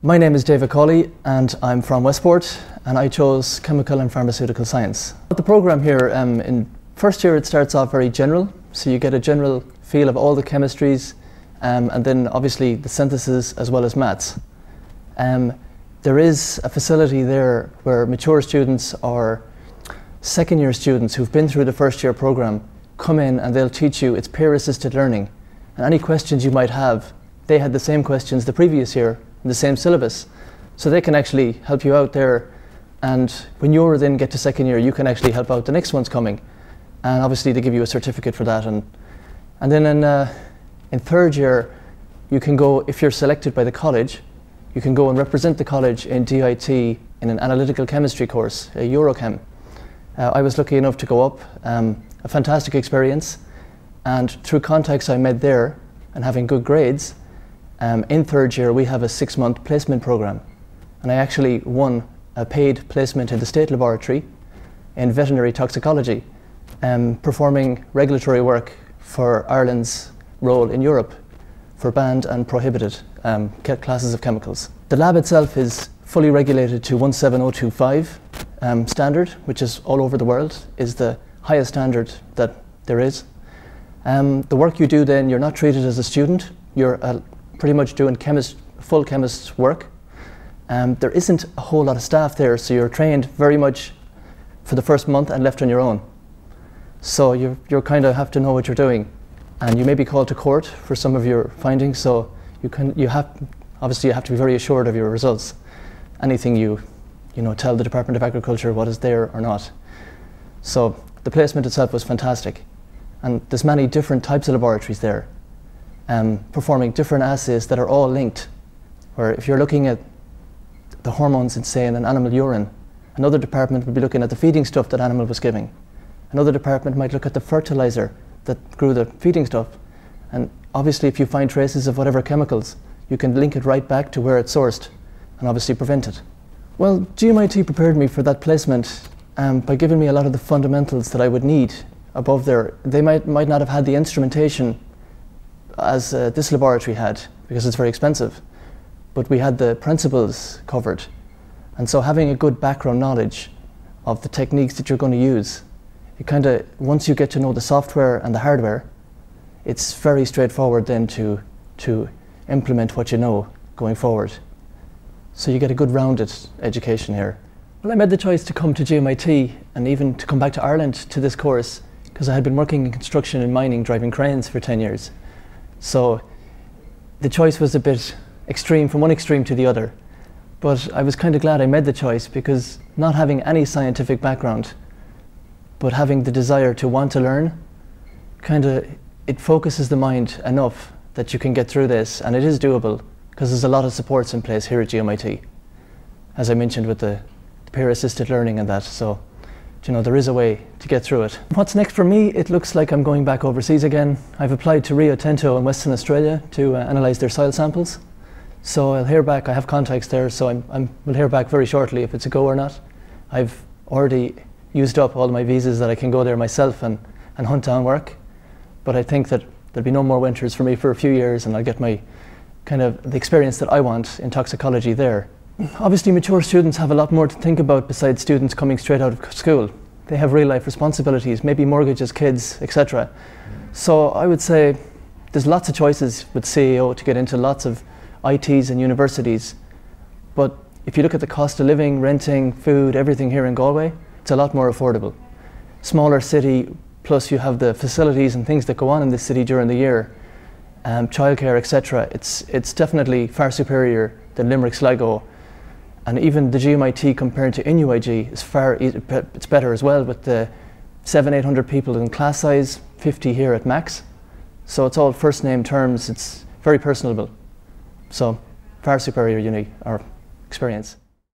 My name is David Cawley and I'm from Westport, and I chose Chemical and Pharmaceutical Science. The programme here, in first year it starts off very general, so you get a general feel of all the chemistries and then obviously the synthesis as well as maths. There is a facility there where mature students or second year students who've been through the first year programme come in and they'll teach you. It's peer assisted learning, and any questions you might have, they had the same questions the previous year in the same syllabus, so they can actually help you out there, and when you then get to second year you can actually help out the next ones coming, and obviously they give you a certificate for that. And then in third year you can go, if you're selected by the college, you can go and represent the college in GMIT in an analytical chemistry course, a Eurochem. I was lucky enough to go up, a fantastic experience, and through contacts I made there and having good grades, in third year we have a 6-month placement programme, and I actually won a paid placement in the State Laboratory in veterinary toxicology, performing regulatory work for Ireland's role in Europe for banned and prohibited classes of chemicals. The lab itself is fully regulated to 17025 standard, which is all over the world, is the highest standard that there is. The work you do then, you're not treated as a student, you're pretty much doing full chemist's work. There isn't a whole lot of staff there, so you're trained very much for the first month and left on your own. So you kind of have to know what you're doing, and you may be called to court for some of your findings, so obviously you have to be very assured of your results. Anything you tell the Department of Agriculture what is there or not. So the placement itself was fantastic, and there's many different types of laboratories there, performing different assays that are all linked, where if you're looking at the hormones in, say, in an animal urine, another department would be looking at the feeding stuff that animal was giving. Another department might look at the fertilizer that grew the feeding stuff, and obviously if you find traces of whatever chemicals, you can link it right back to where it's sourced and obviously prevent it. Well, GMIT prepared me for that placement by giving me a lot of the fundamentals that I would need above there. They might not have had the instrumentation as this laboratory had, because it's very expensive, but we had the principles covered, and so having a good background knowledge of the techniques that you're going to use, it once you get to know the software and the hardware, it's very straightforward then to implement what you know going forward. So you get a good rounded education here. Well, I made the choice to come to GMIT and even to come back to Ireland to this course because I had been working in construction and mining, driving cranes for 10 years. So the choice was a bit extreme, from one extreme to the other. But I was kind of glad I made the choice, because not having any scientific background, but having the desire to want to learn, it focuses the mind enough that you can get through this, and it is doable because there's a lot of supports in place here at GMIT, as I mentioned with the peer assisted learning and that. So there is a way to get through it. What's next for me? It looks like I'm going back overseas again. I've applied to Rio Tinto in Western Australia to analyse their soil samples. So I'll hear back. I have contacts there, so we'll hear back very shortly if it's a go or not. I've already used up all my visas that I can go there myself and hunt down work. But I think that there'll be no more winters for me for a few years, and I'll get my the experience that I want in toxicology there. Obviously mature students have a lot more to think about besides students coming straight out of school. They have real life responsibilities, maybe mortgages, kids, etc. So I would say there's lots of choices with CAO to get into lots of ITs and universities, but if you look at the cost of living, renting, food, everything here in Galway, it's a lot more affordable. Smaller city, plus you have the facilities and things that go on in this city during the year, childcare, etc. It's definitely far superior than Limerick, Sligo. And even the GMIT compared to NUIG is it's better as well, with the 700-800 people in class size, 50 here at max. So it's all first name terms, it's very personable. So far superior experience.